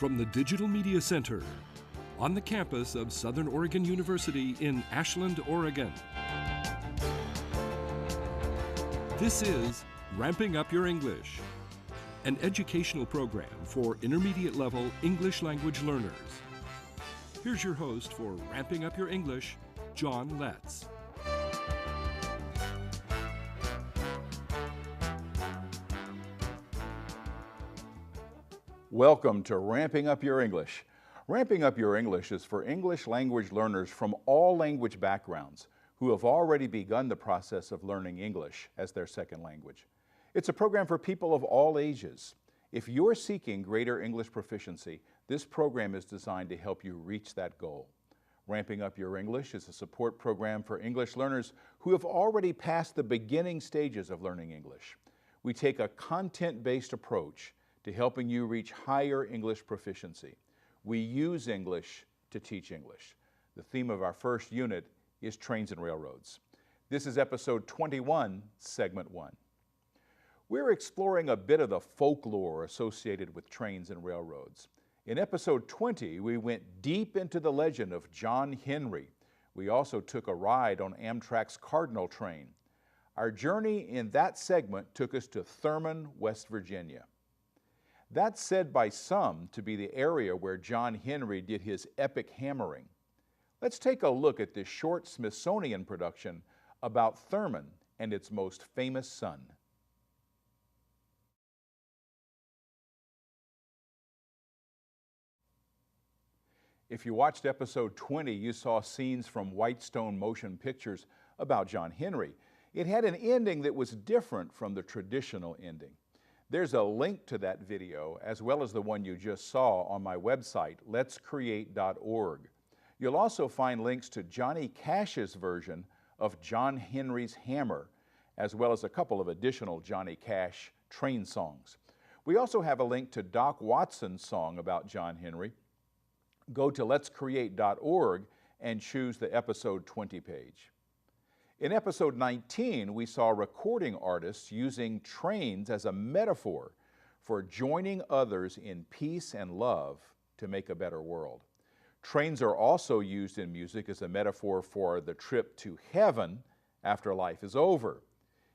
from the Digital Media Center on the campus of Southern Oregon University in Ashland, Oregon. This is Ramping Up Your English, an educational program for intermediate level English language learners. Here's your host for Ramping Up Your English, John Letts. Welcome to Ramping Up Your English. Ramping Up Your English is for English language learners from all language backgrounds who have already begun the process of learning English as their second language. It's a program for people of all ages. If you're seeking greater English proficiency, this program is designed to help you reach that goal. Ramping Up Your English is a support program for English learners who have already passed the beginning stages of learning English. We take a content-based approach to helping you reach higher English proficiency. We use English to teach English. The theme of our first unit is Trains and Railroads. This is episode 21, segment 1. We're exploring a bit of the folklore associated with trains and railroads. In episode 20, we went deep into the legend of John Henry. We also took a ride on Amtrak's Cardinal train. Our journey in that segment took us to Thurman, West Virginia. That's said by some to be the area where John Henry did his epic hammering. Let's take a look at this short Smithsonian production about Thurman and its most famous son. If you watched episode 20, you saw scenes from Whitestone Motion Pictures about John Henry. It had an ending that was different from the traditional ending. There's a link to that video, as well as the one you just saw, on my website, letscreate.org. You'll also find links to Johnny Cash's version of John Henry's Hammer, as well as a couple of additional Johnny Cash train songs. We also have a link to Doc Watson's song about John Henry. Go to letscreate.org and choose the episode 20 page. In episode 19, we saw recording artists using trains as a metaphor for joining others in peace and love to make a better world. Trains are also used in music as a metaphor for the trip to heaven after life is over.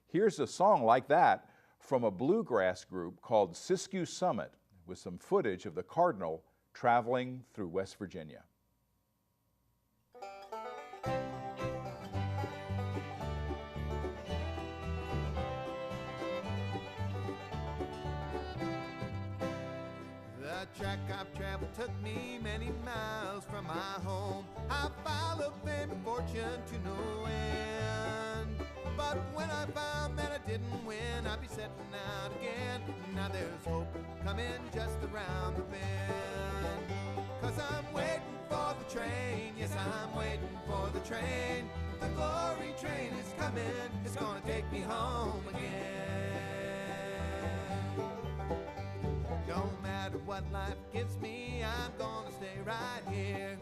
Here's a song like that from a bluegrass group called Siskiyou Summit, with some footage of the Cardinal traveling through West Virginia. The track I've traveled took me many miles from my home. I followed fame and fortune to no end. But when I found that I didn't win, I'd be setting out again. Now there's hope coming just around the bend. 'Cause I'm waiting for the train, yes, I'm waiting for the train. The glory train is coming, it's gonna take me home again. No matter what life gives me, I'm gonna stay right here.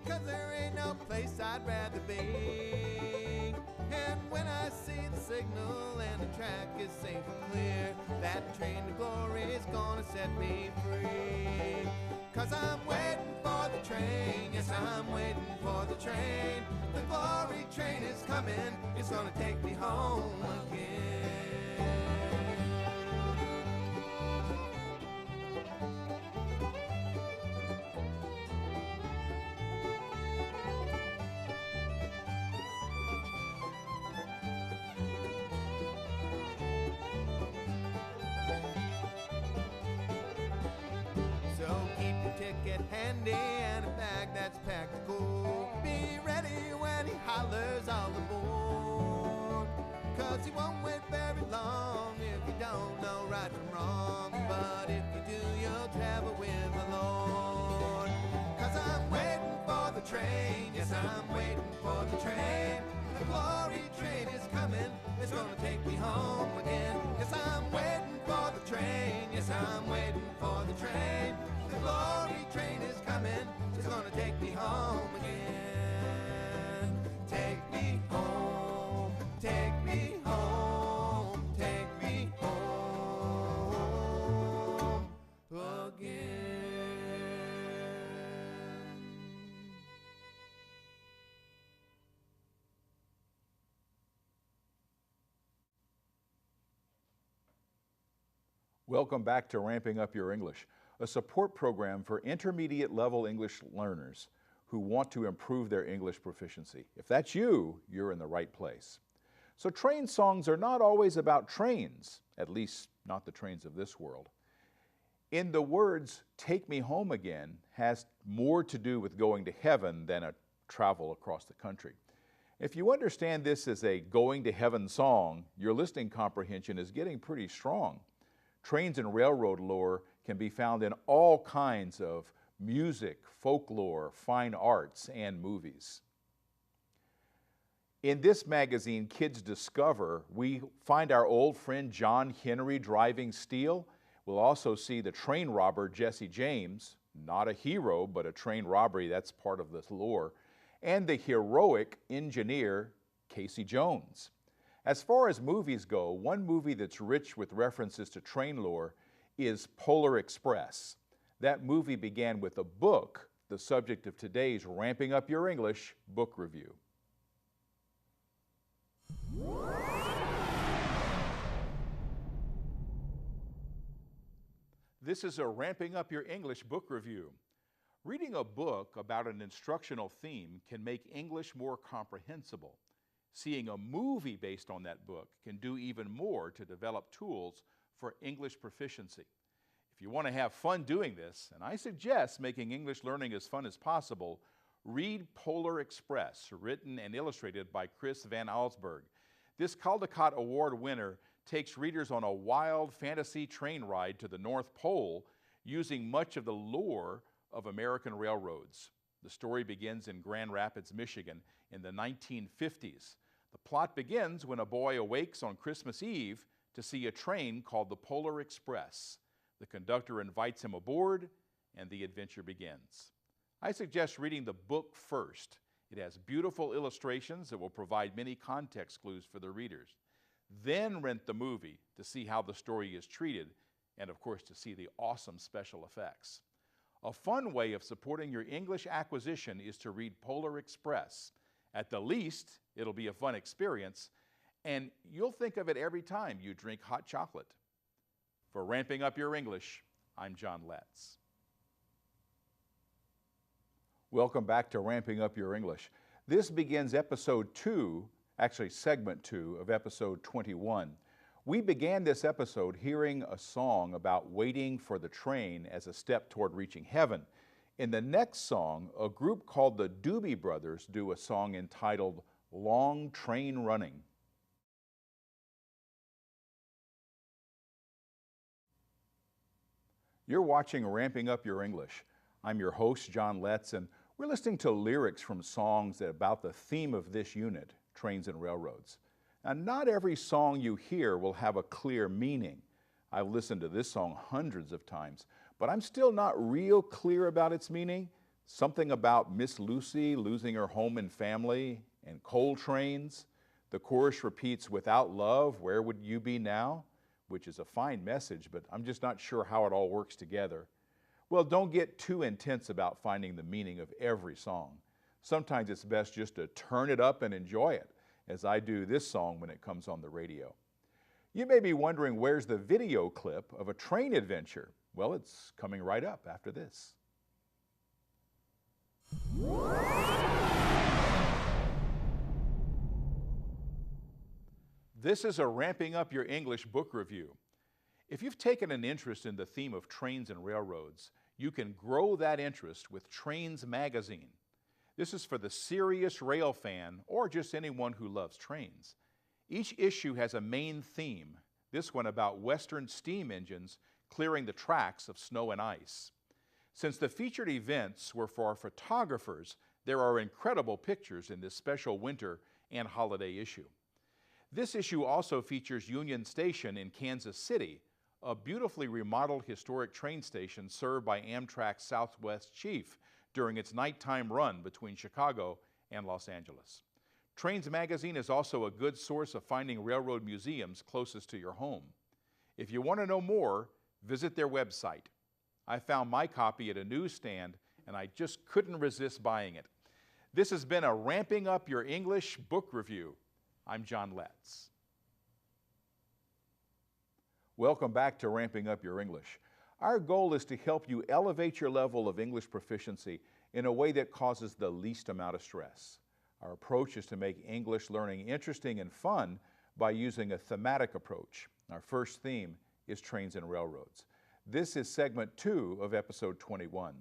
'Cause there ain't no place I'd rather be. And when I see the signal and the track is safe and clear, that train to glory is gonna set me free. 'Cause I'm waiting for the train, yes, I'm waiting for the train. The glory train is coming, it's gonna take me home again. Ticket handy and a bag that's packed to go. Be ready when he hollers all aboard. 'Cause he won't wait very long if you don't know right from wrong. But if you do, you'll travel with the Lord. 'Cause I'm waiting for the train, yes, I'm waiting for the train. The glory train is coming, it's gonna take me home again. Yes, I'm waiting for the train, yes, I'm waiting for the train. The glory train is coming, it's gonna take me home again. Take me home, take me home, take me home again. Welcome back to Ramping Up Your English, a support program for intermediate level English learners who want to improve their English proficiency. If that's you, you're in the right place. So train songs are not always about trains, at least not the trains of this world. In the words, "Take me home again," has more to do with going to heaven than a travel across the country. If you understand this as a going to heaven song, your listening comprehension is getting pretty strong. Trains and railroad lore can be found in all kinds of music, folklore, fine arts, and movies. In this magazine, Kids Discover, we find our old friend John Henry driving steel. We'll also see the train robber Jesse James, not a hero, but a train robbery, that's part of this lore, and the heroic engineer Casey Jones. As far as movies go, one movie that's rich with references to train lore is Polar Express. That movie began with a book, the subject of today's Ramping Up Your English book review. This is a Ramping Up Your English book review. Reading a book about an instructional theme can make English more comprehensible. Seeing a movie based on that book can do even more to develop tools for English proficiency. If you want to have fun doing this, and I suggest making English learning as fun as possible, read Polar Express, written and illustrated by Chris Van Allsburg. This Caldecott Award winner takes readers on a wild fantasy train ride to the North Pole using much of the lore of American railroads. The story begins in Grand Rapids, Michigan in the 1950s. The plot begins when a boy awakes on Christmas Eve to see a train called the Polar Express. The conductor invites him aboard, and the adventure begins. I suggest reading the book first. It has beautiful illustrations that will provide many context clues for the readers. Then rent the movie to see how the story is treated, and of course to see the awesome special effects. A fun way of supporting your English acquisition is to read Polar Express. At the least, it'll be a fun experience, and you'll think of it every time you drink hot chocolate. For Ramping Up Your English, I'm John Letts. Welcome back to Ramping Up Your English. This begins episode 2, actually segment 2 of episode 21. We began this episode hearing a song about waiting for the train as a step toward reaching heaven. In the next song, a group called the Doobie Brothers do a song entitled "Long Train Running." You're watching Ramping Up Your English. I'm your host, John Letts, and we're listening to lyrics from songs about the theme of this unit, trains and railroads. Now, not every song you hear will have a clear meaning. I've listened to this song hundreds of times, but I'm still not real clear about its meaning. Something about Miss Lucy losing her home and family and coal trains. The chorus repeats, "Without love, where would you be now?" which is a fine message, but I'm just not sure how it all works together. Well, don't get too intense about finding the meaning of every song. Sometimes it's best just to turn it up and enjoy it, as I do this song when it comes on the radio. You may be wondering, where's the video clip of a train adventure? Well, it's coming right up after this. This is a Ramping Up Your English book review. If you've taken an interest in the theme of trains and railroads, you can grow that interest with Trains magazine. This is for the serious rail fan or just anyone who loves trains. Each issue has a main theme, this one about Western steam engines clearing the tracks of snow and ice. Since the featured events were for photographers, there are incredible pictures in this special winter and holiday issue. This issue also features Union Station in Kansas City, a beautifully remodeled historic train station served by Amtrak's Southwest Chief during its nighttime run between Chicago and Los Angeles. Trains magazine is also a good source of finding railroad museums closest to your home. If you want to know more, visit their website. I found my copy at a newsstand and I just couldn't resist buying it. This has been a Ramping Up Your English book review. I'm John Letts. Welcome back to Ramping Up Your English. Our goal is to help you elevate your level of English proficiency in a way that causes the least amount of stress. Our approach is to make English learning interesting and fun by using a thematic approach. Our first theme is trains and railroads. This is segment 2 of episode 21.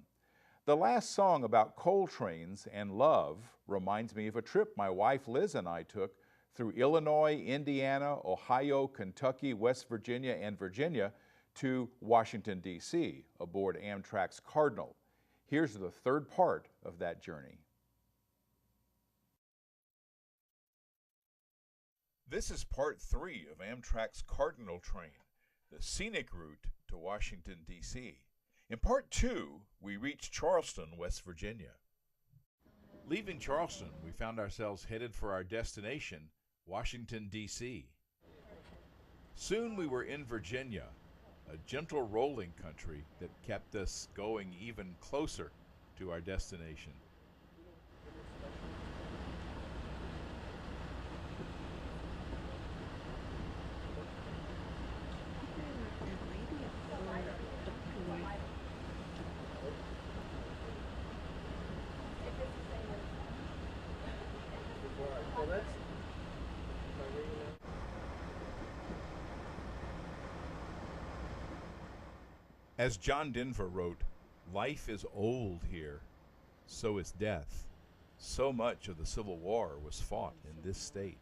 The last song about coal trains and love reminds me of a trip my wife Liz and I took through Illinois, Indiana, Ohio, Kentucky, West Virginia, and Virginia to Washington, D.C. aboard Amtrak's Cardinal. Here's the third part of that journey. This is part 3 of Amtrak's Cardinal train, the scenic route to Washington, D.C. In part 2, we reached Charleston, West Virginia. Leaving Charleston, we found ourselves headed for our destination, Washington, D.C. Soon we were in Virginia, a gentle rolling country that kept us going even closer to our destination. As John Denver wrote, "Life is old here, so is death. So much of the Civil War was fought in this state."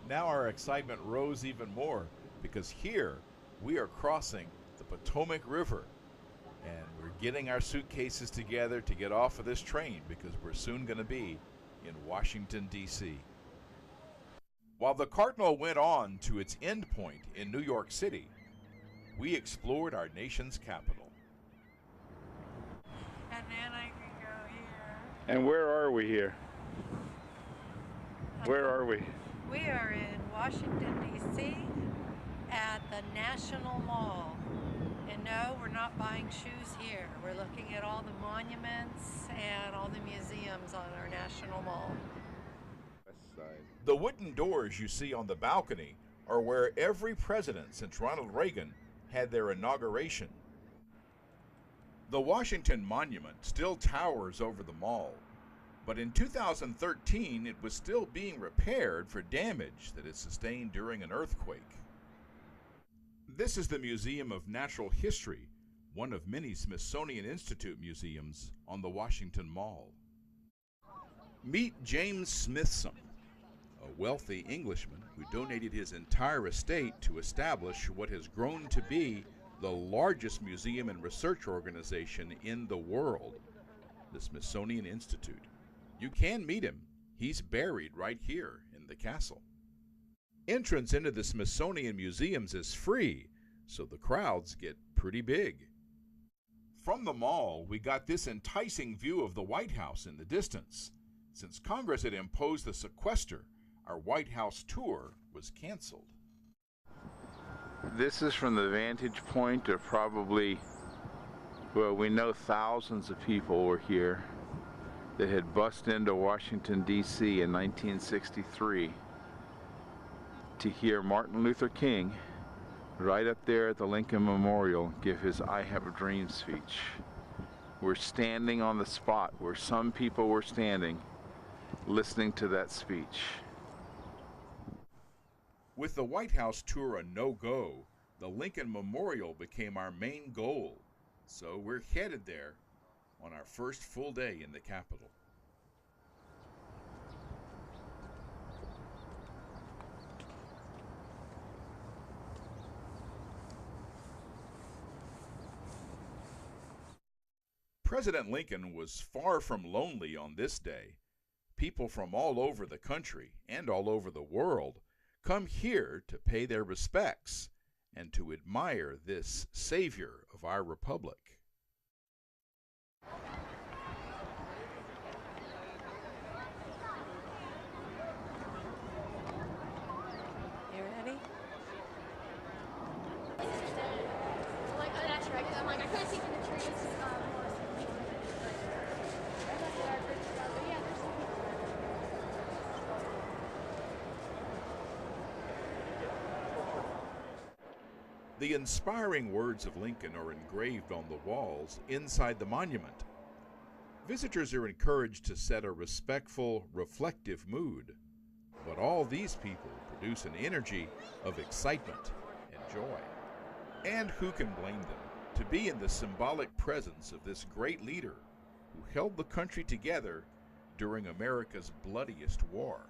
Now our excitement rose even more because here we are crossing the Potomac River. And we're getting our suitcases together to get off of this train because we're soon going to be in Washington, D.C. While the Cardinal went on to its end point in New York City, we explored our nation's capital. And then I can go here. And where are we here? Where are we? We are in Washington, D.C. at the National Mall. And no, we're not buying shoes here. We're looking at all the monuments and all the museums on our National Mall. West side. The wooden doors you see on the balcony are where every president since Ronald Reagan had their inauguration. The Washington Monument still towers over the mall, but in 2013 it was still being repaired for damage that it sustained during an earthquake. This is the Museum of Natural History, one of many Smithsonian Institute museums on the Washington Mall. Meet James Smithson, a wealthy Englishman who donated his entire estate to establish what has grown to be the largest museum and research organization in the world, the Smithsonian Institute. You can meet him. He's buried right here in the castle. Entrance into the Smithsonian Museums is free, so the crowds get pretty big. From the mall, we got this enticing view of the White House in the distance. Since Congress had imposed the sequester, our White House tour was canceled. This is from the vantage point of probably, well, we know thousands of people were here that had bussed into Washington, D.C. in 1963 to hear Martin Luther King right up there at the Lincoln Memorial give his "I Have a Dream" speech. We're standing on the spot where some people were standing listening to that speech. With the White House tour a no-go, the Lincoln Memorial became our main goal, so we're headed there on our first full day in the Capitol. President Lincoln was far from lonely on this day. People from all over the country and all over the world come here to pay their respects and to admire this savior of our republic. You ready? The inspiring words of Lincoln are engraved on the walls inside the monument. Visitors are encouraged to set a respectful, reflective mood. But all these people produce an energy of excitement and joy. And who can blame them to be in the symbolic presence of this great leader who held the country together during America's bloodiest war?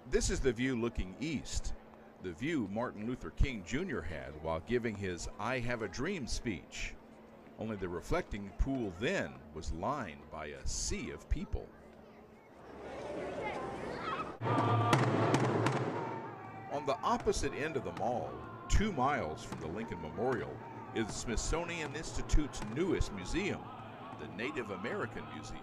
This is the view looking east, the view Martin Luther King Jr. had while giving his I Have a Dream speech. Only the reflecting pool then was lined by a sea of people. On the opposite end of the mall, 2 miles from the Lincoln Memorial, is the Smithsonian Institute's newest museum, the Native American Museum.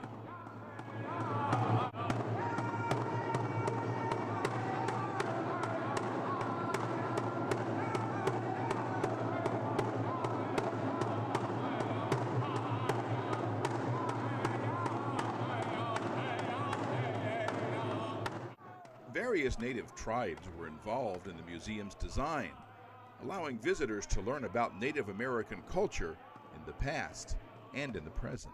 Various native tribes were involved in the museum's design, allowing visitors to learn about Native American culture in the past and in the present.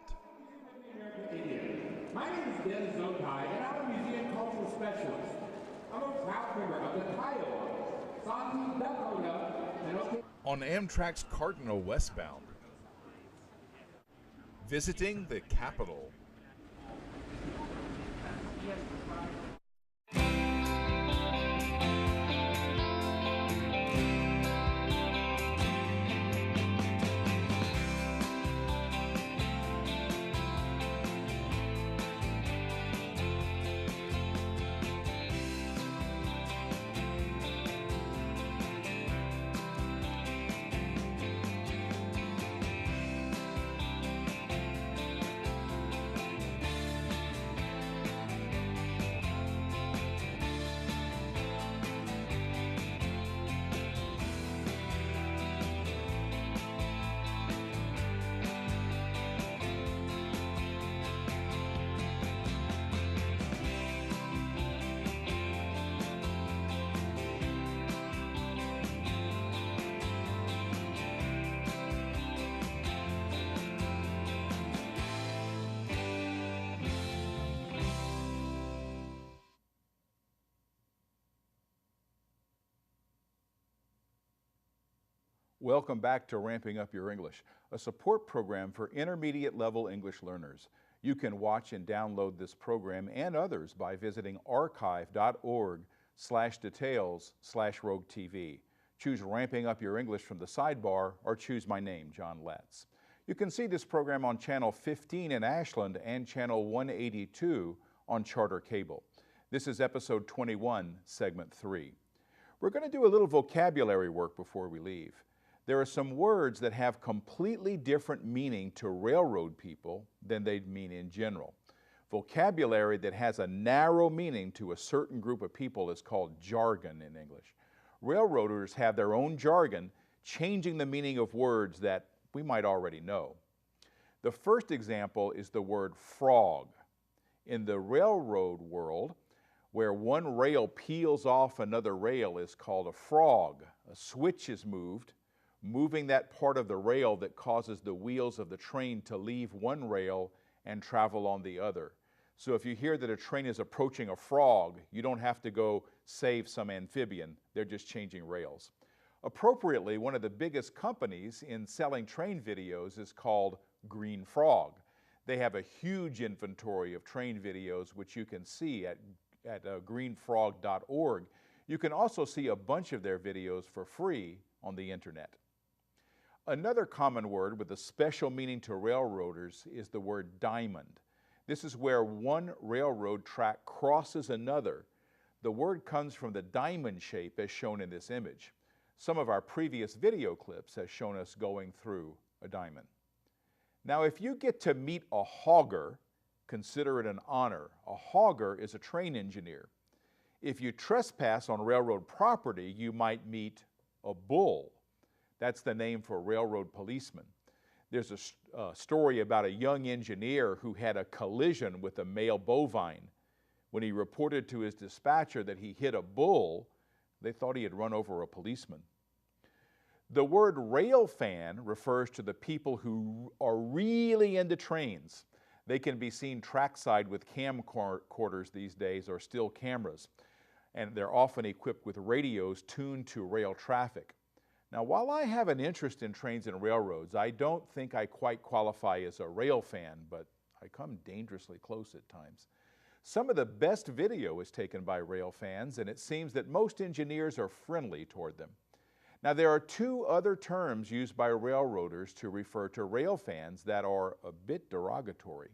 My name is Den Zokai, and I'm a museum cultural specialist. I'm a proud member of the Kiowa, Santi Dakota, and OK. On Amtrak's Cardinal westbound, visiting the Capitol. Welcome back to Ramping Up Your English, a support program for intermediate level English learners. You can watch and download this program and others by visiting archive.org/details/rogue-tv. Choose Ramping Up Your English from the sidebar or choose my name, John Letts. You can see this program on Channel 15 in Ashland and Channel 182 on Charter Cable. This is Episode 21, Segment 3. We're going to do a little vocabulary work before we leave. There are some words that have completely different meaning to railroad people than they'd mean in general. Vocabulary that has a narrow meaning to a certain group of people is called jargon in English. Railroaders have their own jargon, changing the meaning of words that we might already know. The first example is the word frog. In the railroad world, where one rail peels off another rail is called a frog. A switch is moved, moving that part of the rail that causes the wheels of the train to leave one rail and travel on the other. So if you hear that a train is approaching a frog, you don't have to go save some amphibian, they're just changing rails. Appropriately, one of the biggest companies in selling train videos is called Green Frog. They have a huge inventory of train videos which you can see at greenfrog.org. You can also see a bunch of their videos for free on the internet. Another common word with a special meaning to railroaders is the word diamond. This is where one railroad track crosses another. The word comes from the diamond shape as shown in this image. Some of our previous video clips have shown us going through a diamond. Now, if you get to meet a hogger, consider it an honor. A hogger is a train engineer. If you trespass on railroad property, you might meet a bull. That's the name for railroad policeman. There's a story about a young engineer who had a collision with a male bovine. When he reported to his dispatcher that he hit a bull, they thought he had run over a policeman. The word rail fan refers to the people who are really into trains. They can be seen trackside with camcorders these days, or still cameras, and they're often equipped with radios tuned to rail traffic. Now, while I have an interest in trains and railroads, I don't think I quite qualify as a rail fan, but I come dangerously close at times. Some of the best video is taken by rail fans, and it seems that most engineers are friendly toward them. Now, there are two other terms used by railroaders to refer to rail fans that are a bit derogatory.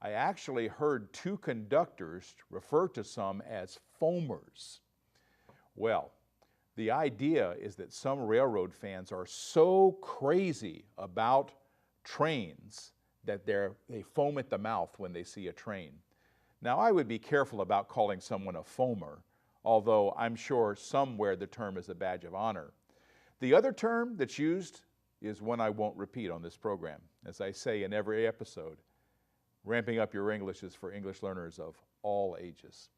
I actually heard two conductors refer to some as foamers. Well, the idea is that some railroad fans are so crazy about trains that they foam at the mouth when they see a train. Now, I would be careful about calling someone a foamer, although I'm sure somewhere the term is a badge of honor. The other term that's used is one I won't repeat on this program. As I say in every episode, ramping up your English is for English learners of all ages.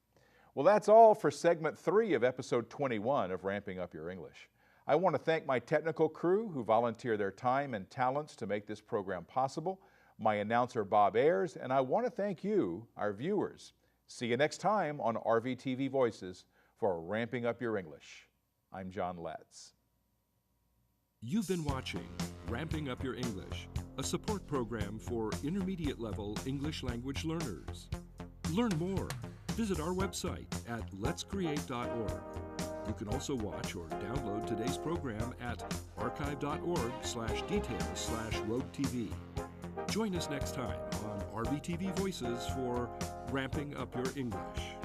Well, that's all for segment 3 of episode 21 of Ramping Up Your English. I want to thank my technical crew who volunteer their time and talents to make this program possible, my announcer Bob Ayers, and I want to thank you, our viewers. See you next time on RVTV Voices for Ramping Up Your English. I'm John Letts. You've been watching Ramping Up Your English, a support program for intermediate level English language learners. Learn more. Visit our website at letscreate.org. You can also watch or download today's program at archive.org/details/roadtv. Join us next time on RVTV Voices for Ramping Up Your English.